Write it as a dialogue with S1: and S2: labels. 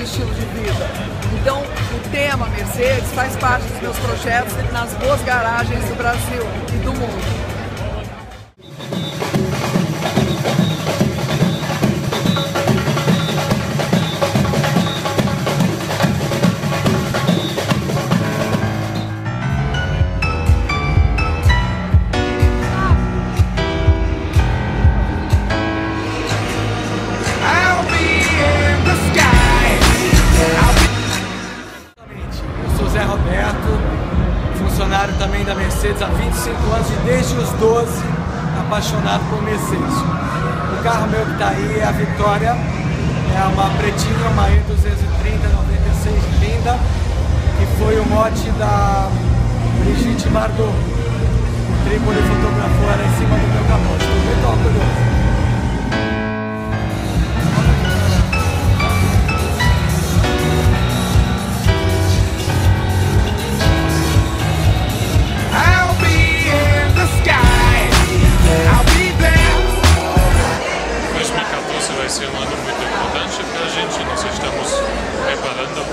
S1: estilo de vida. Então, o tema Mercedes faz parte dos meus projetos nas boas garagens do Brasil e do mundo.
S2: Roberto, funcionário também da Mercedes há 25 anos e desde os 12 apaixonado por Mercedes. O carro meu que está aí é a Vitória, é uma pretinha, uma E230 96 linda, que foi o mote da Brigitte Bardot. O Trípoli fotografou ela em cima do meu capô. Estou muito orgulhoso.
S3: Vai ser um ano muito importante para a gente. Nós estamos preparando